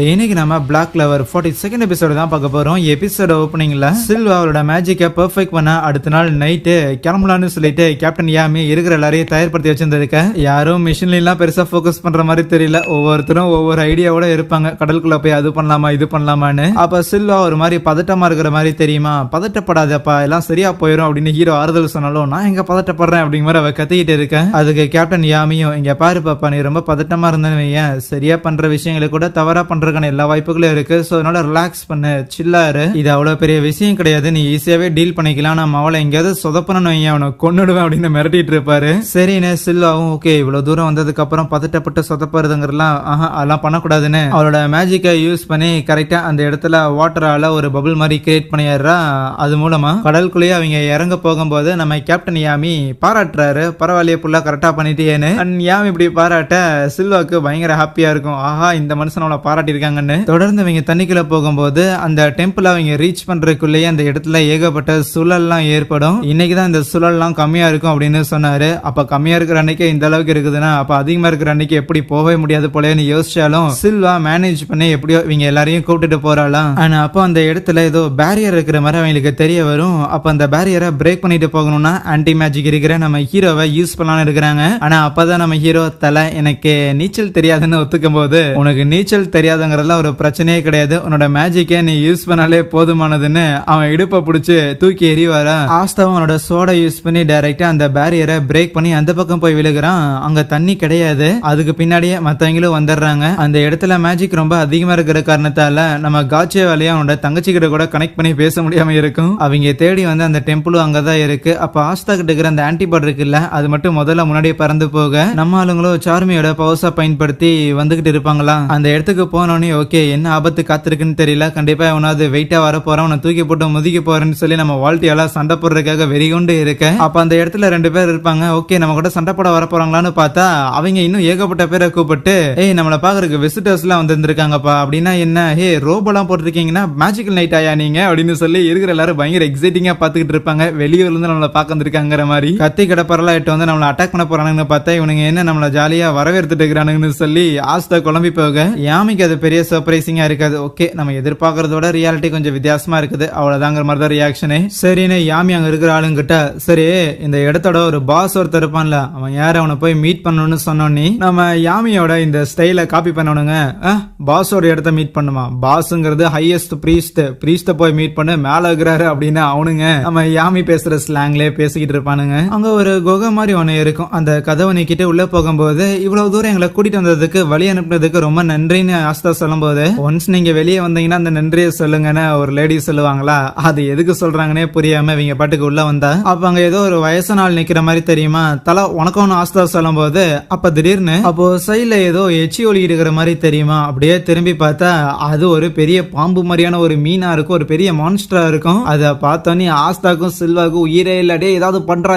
இன்னைக்கு நம்ம black clever 42nd episode தான் பார்க்க போறோம். எபிசோட ஓப்பனிங்ல சில்வா அவரோட மேஜிக்கை பெர்ஃபெக்ட் பண்ண அடுத்த நாள் நைட்டு கிளம்பலான்னு சொல்லிட்டு கேப்டன் யாமி இருக்கிற எல்லாரையும் தயார்படுத்தி வச்சிருந்திருக்க. யாரும் மிஷின்ல எல்லாம் பெருசா போக்கஸ் பண்ற மாதிரி தெரியல. ஒவ்வொருத்தரும் ஒவ்வொரு ஐடியாவோட இருப்பாங்க. கடலுக்குள்ள போய் அது பண்ணலாமா இது பண்ணலாமான்னு. அப்ப சில்வா ஒரு மாதிரி பதட்டமா இருக்கிற மாதிரி தெரியுமா. பதட்டப்படாதப்பா எல்லாம் சரியா போயிடும் அப்படின்னு ஹீரோ ஆறுதல் சொன்னாலும் நான் எங்க பதட்டப்படுறேன் அப்படிங்கிற மாதிரி அவ கத்திக்கிட்டு இருக்கேன். அதுக்கு கேப்டன் யாமியும் இங்க பாரு பாப்பா நீ ரொம்ப பதட்டமா இருந்தேன்னு சரியா பண்ற விஷயங்களை கூட தவறா பண்றதுக்கான எல்லா வாய்ப்புகளும் இருக்கு. சோ அதனால ரிலாக்ஸ் பண்ணு, சில்லாரு. இது அவ்வளவு பெரிய விஷயம் கிடையாது, நீ ஈஸியாவே டீல் பண்ணிக்கலாம். நம்ம அவளை எங்கேயாவது சொதப்பணும் அவனை கொன்னுடுவேன் அப்படின்னு மிரட்டிட்டு இருப்பாரு. சரின்னு சில்வாவும் ஓகே இவ்வளவு தூரம் வந்ததுக்கு அப்புறம் பதட்டப்பட்டு சொதப்படுறதுங்கிறலாம் அதெல்லாம் பண்ணக்கூடாதுன்னு அவளோட மேஜிக்கை யூஸ் பண்ணி கரெக்டா அந்த இடத்துல வாட்டரால ஒரு பபிள் மாதிரி கிரியேட் பண்ணிடுறா. அது மூலமா கடலுக்குள்ளேயே அவங்க இறங்க போகும்போது நம்ம கேப்டன் யாமி பாராட்டுறாரு. பரவாயில்லையே புல்லா கரெக்டா பண்ணிட்டேன்னு. யாமி இப்படி பாராட்ட சில்வாக்கு பயங்கர ஹாப்பியா இருக்கும். ஆஹா இந்த மனுஷன் அவளை பாராட்டி இருக்காங்கன்னு. தொடர்ந்து அவங்க தண்ணிக்குள்ள போகும்போது அந்த டெம்பிள் அவங்க ரீச் பண்றதுக்குள்ளேயே அந்த இடத்துல ஏகப்பட்ட சுழல்லாம் ஏற்படும். இன்னைக்குதான் இந்த சுழல்லாம் கம்மியா இருக்கும் அப்படின்னு சொன்னாரு. அப்ப கம்மியா இருக்கிற அன்னைக்கு இந்த அளவுக்கு இருக்குதுன்னா அப்ப அதிகமா இருக்கிற அன்னைக்கு எப்படி போகவே முடியாது போலன்னு யோசிச்சாலும் சில்வா மேனேஜ் பண்ணி எப்படியோ இவங்க எல்லாரையும் கூப்பிட்டுட்டு போறாளாம். ஆனா அப்போ அந்த இடத்துல ஏதோ பேரியர் இருக்கிற மாதிரி அவங்களுக்கு தெரிய வரும். அப்ப அந்த பேரியரை பிரேக் பண்ணிட்டு போகணும்னா ஆன்டி மேஜிக் இருக்கிற நம்ம ஹீரோவை யூஸ் பண்ணலாம்னு இருக்கிறாங்க. ஆனா அப்பதான் நம்ம ஹீரோ தலை எனக்கு நீச்சல் தெரியாதுன்னு ஒத்துக்கும் போது உனக்கு நீச்சல் தெரியாதுங்கிறதுல ஒரு பிரச்சனையே கிடையாது, உன்னோட மேஜிக்கே நீ யூஸ் பண்ணாலே போதுமானதுன்னு அவன் இடுப்பை பிடிச்சு தூக்கி எறிவாரா. ஆஸ்தாவும் அவனோட சோடா யூஸ் பண்ணி டைரக்டா அந்த பேரியரை பிரேக் பண்ணி அந்த பக்கம் போய் விழுகிறான். அங்க தண்ணி கிடையாது. அதுக்கு பின்னாடியே மத்தவங்களும் வந்துடுறாங்க. அந்த இடத்துல மேஜிக் ரொம்ப அதிகமா இருக்கிற காரணத்தால நம்ம காட்சிய வேலையா அவனோட தங்கச்சி கிட்ட கூட கனெக்ட் பண்ணி பேச முடியாம இருக்கும். அவங்க தேடி வந்து அந்த டெம்பிளும் அங்கதான் இருக்கு. அப்ப ஆஸ்தா கிட்ட இருக்கிற அந்த ஆன்டிபாட் இருக்குல்ல அது மட்டும் முதல்ல முன்னாடியே பறந்து போக நம்ம ஆளுங்களும் சார்மியோட பவர்ஸா பயன்படுத்தி வந்துகிட்டு இருப்பாங்களா. அந்த இடத்துக்கு போனோடனே ஓகே என்ன ஆபத்து காத்திருக்குன்னு தெரியல, கண்டிப்பா அவனாவது வெயிட்டா வர போறான், அவனை தூக்கி போட்டு முதிக்க போறேன்னு சொல்லி நம்ம வாழ்க்கையால சண்டை போடுறதுக்காக வெறிகொண்டு இருக்க. அப்ப அந்த இடத்துல 2 பேர் இருப்பாங்க. ஓகே நம்ம கூட சண்டை போட வர போறாங்களான்னு பார்த்தா அவங்க இன்னும் ஏகப்பட்ட பேரை கூப்பிட்டு ஏய் நம்மளை பாக்குறதுக்கு விசிட்டர்ஸ் எல்லாம் வந்திருக்காங்கப்பா. அப்படின்னா என்ன ஹே ரோபெல்லாம் போட்டிருக்கீங்கன்னா மேஜிக்கல் நைட் ஆயா நீங்க அப்படின்னு சொல்லி இருக்கிற எல்லாரும் பயங்கர எக்ஸைட்டிங்கா பாத்துக்கிட்டு இருப்பாங்க. வெளியூர்ல இருந்து நம்மளை பார்க்க வந்திருக்காங்கிற மாதிரி கத்தி கடப்பரெல்லாம் இட்டு வந்து நம்மளை அட்டாக் பண்ண போறானுன்னு பார்த்தா இவனுங்க என்ன நம்மள ஜாலியா வரவேற்றுட்டு இருக்கிறானுங்கன்னு சொல்லி ஆஸ்தா குழம்பி போக யாமிக்கு அது பெரிய சர்ப்ரைசிங்கா இருக்காது. ஓகே நம்ம எதிர்பார்க்கறதோட ரியாலிட்டி கொஞ்சம் வித்தியாசமா இருக்குது அவ்வளவுதாங்கிற மாதிரி தான் ரியாக்ஷனே. சரின்னு யாமி அங்க இருக்கிற ஆளுங்கிட்ட சரி இந்த இடத்தோட ஒரு பாஸ் ஒருத்தர் இருப்பான்ல அவன் யார் அவனை போய் மீட் பண்ணணும்னு சொன்னோன்னே நம்ம யாமியோட இந்த ஸ்டைல காப்பி பண்ணணுங்க. பாஸோட இடத்த மீட் பண்ணுமா, பாஸ்ங்கிறது ஹையஸ்ட் பிரீஸ்ட போய் மீட் பண்ணு மேல இருக்கிறாரு அப்படின்னு அவனுங்க நம்ம யாமி பேசுற ஸ்லாங்லயே பேசிக்கிட்டு இருப்பானுங்க. அங்க ஒரு குகை மாதிரி ஒண்ணு இருக்கும். அந்த கதவை நீக்கிட்டு உள்ள போகும்போது இவ்வளவு தூரம் எங்களை கூட்டிட்டு வந்ததுக்கு வழி அனுப்புனதுக்கு ரொம்ப நன்றின்னு ஆஸ்தா சொல்லும் போது ஒன்ஸ் நீங்க வெளியே வந்தீங்கன்னா அந்த நன்றியை சொல்லுங்கன்னு ஒரு லேடி சொல்லுவாங்களா. அது எதுக்கு சொல்றாங்கன்னே புரியாம இவங்க பாட்டுக்கு உள்ள வந்தா அப்ப அங்க ஏதோ ஒரு வயசான ஆள் நிக்கிற மாதிரி தெரியுமா. தலை உனக்கும் ஆஸ்தா சொல்லும் போது அப்ப திடீர்னு அப்போ சைட்ல ஏதோ எச்சி ஒலி இருக்கிற மாதிரி தெரியுமா. அப்படியே திரும்பி பார்த்தா அது ஒரு பெரிய பாம்பு மாதிரியான ஒரு மீனா இருக்கும், ஒரு பெரிய மான்ஸ்டரா இருக்கும். அதை பார்த்தோன்னே ஆஸ்தாக்கும் சில்வாக்கும் உயிரே இல்லாடே ஏதாவது பண்றா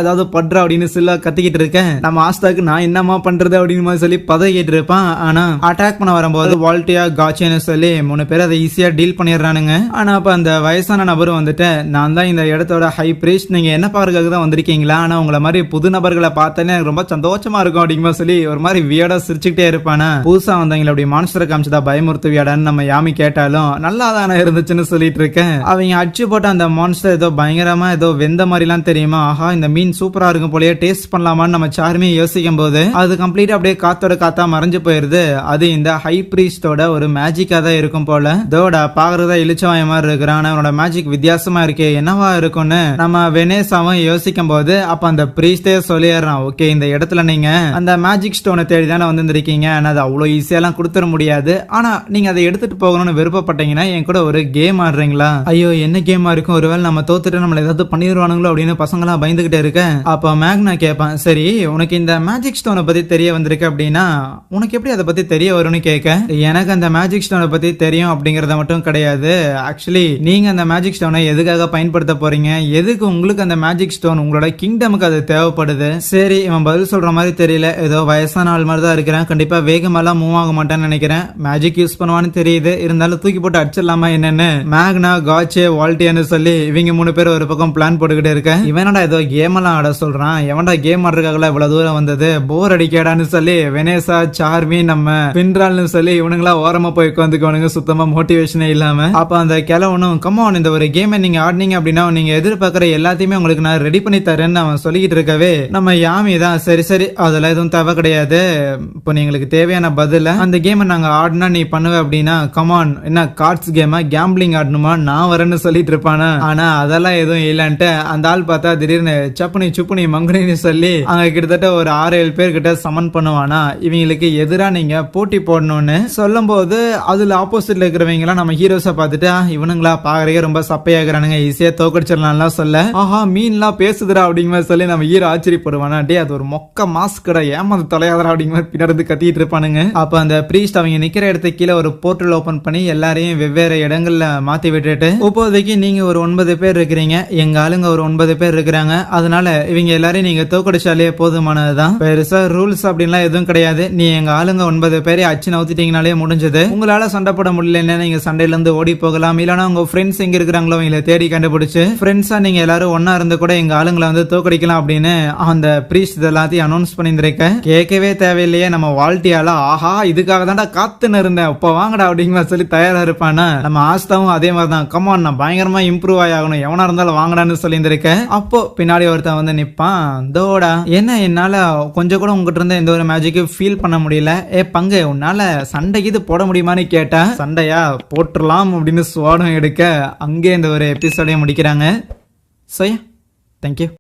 அப்படின்னு சில்வா கத்திக்கிட்டு இருக்கேன். நம்ம ஆஸ்தாக்கு நான் என்னமா பண்றது அப்படின்னு சொல்லி பதவிக்கிட்டு இருப்பான். ஆனா அட்டாக் பண்ண வரும்போது வால்டியா காச்சின்னு சொல்லி 3 பேர் அதை ஈஸியா டீல் பண்ணிடுறானுங்க. ஆனா அப்ப அந்த வயசான நபரும் வந்துட்டு நான் தான் இந்த இடத்தோட ஹை பிரீஸ்ட், நீங்க என்ன பாக்குறதுக்கு தான் வந்திருக்கீங்களா, ஆனா உங்களை மாதிரி புது நபர்களை பார்த்தேன்னு எனக்கு ரொம்ப சந்தோஷமா இருக்கும் அப்படிங்கிற சொல்லி ஒரு மாதிரி வியடா சிரிச்சுக்கிட்டே இருப்பானா. புதுசா வந்தவங்களை அப்படி மான்ஸ்டரை காமிச்சதா பயமுறுத்துவியாடான்னு நம்ம யாமி கேட்டாலும் நல்லா தானே இருந்துச்சுன்னு சொல்லிட்டு இருக்கேன். அவங்க அடிச்சு போட்ட அந்த மான்ஸ்டர் ஏதோ பயங்கரமா ஏதோ வெந்த மாதிரி எல்லாம் தெரியுமா. ஆஹா இந்த மீன் சூப்பரா இருக்கும் போலயே டேஸ்ட் பண்ணலாமான்னு நம்ம சார்மி யோசிக்கும் போது அது கம்ப்ளீட்டா அப்படியே காத்தோட காத்தா மறைஞ்சு போயிருது. அது இந்த ஹை பிரீஸ்டோட ஒரு மேஜிக்கா தான் இருக்கும் போல. தோட பாக்குறதா இழிச்சவாய மாதிரி இருக்கிறான். அவனோட மேஜிக் வித்தியாசமா இருக்கே என்னவா இருக்கும்னு நம்ம வெனேசாவும் யோசிக்கும் போது அப்ப அந்த பிரீஸ்டே சொல்லிடுறான் ஓகே இந்த இடத்துல நீங்க அந்த மேஜிக் ஸ்டோனை தேடி தானே வந்திருக்கீங்க, ஆனா அது அவ்வளவு ஈஸியெல்லாம் கொடுத்துட முடியாது, ஆனா நீங்க அதை எடுத்துட்டு போகணும்னு விருப்பப்பட்டீங்கன்னா என் கூட ஒரு கேம் ஆடுறீங்களா. ஐயோ என்ன கேமா இருக்கும், ஒருவேளை நம்ம தோத்துட்டு நம்மள ஏதாவது பண்ணிடுவானுங்களோ அப்படின்னு பசங்களாம் பயந்துகிட்டே இருக்க. அப்ப மேக்னா கேட்பான் சரி உனக்கு இந்த மேஜிக் ஸ்டோனை பத்தி தெரிய வந்திருக்கு அப்படின்னா உனக்கு எப்படி அதை பத்தி தெரிய வரும்னு கேட்க. எனக்கு அந்த மேஜிக் ஸ்டோனை பத்தி தெரியும் அப்படிங்கறத மட்டும் கிடையாது, ஆக்சுவலி நீங்க அந்த மேஜிக் ஸ்டோனை எதுக்காக பயன்படுத்த போறீங்க, எதுக்கு உங்களுக்கு அந்த மேஜிக் ஸ்டோன் உங்களோட கிங்டமுக்கு அது தேவைப்படுது. சரி இவன் பதில் சொல்ற மாதிரி தெரியல, ஏதோ வயசான ஆள் மாதிரி தான் இருக்கிறேன், கண்டிப்பா வேகமெல்லாம் மூவ் ஆக மாட்டேன்னு நினைக்கிறேன், மேஜிக் யூஸ் பண்ணுவான்னு தெரியுது, இருந்தாலும் தூக்கி போட்டு அடிச்சிடலாமா என்னன்னு மேக்னா காச்சே வால்டியான்னு சொல்லி இவங்க 3 பேர் ஒரு பக்கம் பிளான் போட்டுக்கிட்டே இருக்கேன். இவனடா ஏதோ கேம் எல்லாம் ஆட சொல்றான், எவன்டா கேம் ஆடுறதுக்காக இவ்வளவு தூரம் வந்தது, போர் அடிக்காடான்னு சொல்லி வெனேசா சார்மி நம்ம பின்றால்னு சொல்லி இவனுங்களா ஓரமா போய் உட்காந்துக்கவனுங்க சுத்தமா மோட்டிவேஷனே இல்லாம. அப்ப அந்த கிழவனும் கமான் இந்த ஒரு கேமை நீங்க ஆடினீங்க அப்படின்னா நீங்க எதிர்பார்க்கிற எல்லாத்தையுமே உங்களுக்கு நான் ரெடி பண்ணி தரேன்னு அவன் சொல்லிக்கிட்டு இருக்கவே நம்ம யாமி தான் சரி அதெல்லாம் எதுவும் தேவை கிடையாது, இப்போ நீங்களுக்கு தேவையான பதில அந்த கேமை நாங்க ஆடினா நீ பண்ணுவ அப்படின்னா கமான் என்ன கார்ட்ஸ் கேமா கேம்பிளிங் ஆடணுமா நான் வரேன்னு சொல்லிட்டு இருப்பானா. ஆனா அதெல்லாம் எதுவும் இல்லன்ட்டு அந்த ஆள் பார்த்தா திடீர்னு சப்புனி சுப்புனி மங்குனின்னு சொல்லி அங்க கிட்டத்தட்ட ஒரு 6-7 பேர் கிட்ட சமன் பண்ணுவானா. இவங்களுக்கு எதிரா நீங்க போட்டி போடணும்னு சொல்லும் போது அதுல ஆப்போசிட்ல இருக்கிறவங்க எல்லாம் நம்ம ஹீரோஸை பார்த்துட்டு இவனுங்களா பாக்குறதுக்கு ரொம்ப சப்பையாகிறானுங்க ஈஸியா தோக்கடிச்சிடலாம் சொல்ல ஆஹா மீன்லாம் பேசுதுடா அப்படிங்கிற சொல்லி நம்ம ஹீரோ ஆச்சரியப்படுவானா. டே அது ஒரு மொக்க மாஸ்கடா ஏமாந்து தொலையாதரா அப்படிங்கிற பின்னாடி கத்திட்டு இருப்பானுங்க. அப்ப அந்த பிரீஸ்ட் அவங்க நிக்கிற இடத்துக்கு கீழே ஒரு போர்ட்டல் ஓபன் பண்ணி எல்லாரையும் வெவ்வேறு இடங்கள்ல மாத்தி விட்டுட்டு இப்போதைக்கு நீங்க ஒரு 9 பேர் இருக்கிறீங்க, எங்க ஆளுங்க ஒரு 9 பேர் இருக்கிறாங்க, அதனால இவங்க எல்லாரையும் நீங்க தோக்கடிச்சாலே போதுமானதுதான், பெருசா ரூல்ஸ் அப்படின்லாம் எதுவும் கிடையாது, நீ எங்க ஆளுங்க 9 பேரை அச்சு நவுத்திட்டீங்கனாலே முடிஞ்சது, உங்களால சண்டை போட முடியலன்னா நீங்க சண்டையில இருந்து ஓடி போகலாம், இல்லனா உங்க ஃப்ரெண்ட்ஸ் எங்க இருக்கிறாங்களோ அவங்களை தேடி கண்டுபிடிச்சு ஃப்ரெண்ட்ஸா நீங்க எல்லாரும் ஒன்னா இருந்து கூட எங்க ஆளுங்களை வந்து தோக்கடிக்கலாம் அப்படின்னு அந்த பிரீஸ்ட் எல்லாத்தையும் அனௌன்ஸ் பண்ணியிருக்க கேட்கவே தேவையில்லையே நம்ம வால்ட்டியால ஆஹா இதுக்காக தான்டா காத்துன்னு இருந்தேன் இப்ப வாங்கடா அப்படிங்கிற சொல்லி தயாரா இருப்பானா. நம்ம ஆஸ்தாவும் அதே மாதிரி தான் கமான் நான் பயங்கரமா இம்ப்ரூவ் ஆகணும் எவனா இருந்தாலும் வாங்கடான்னு சொல்லியிருந்திருக்க. அப்போ பின்னாடி ஒருத்தன் வந்து நிப்பான், தோடா என்ன என்னால கொஞ்சம் கூட உங்ககிட்ட இருந்த எந்த ஒரு மேஜிக்கும் ஃபீல் பண்ண முடியல, பங்கு உன்னால சண்டைக்கு இது போட முடியுமான்னு கேட்டா சண்டையா போட்டுடலாம் அப்படின்னு சுவாடம் எடுக்க அங்கே இந்த ஒரு எபிசோடையும் முடிக்கிறாங்க. So thank you.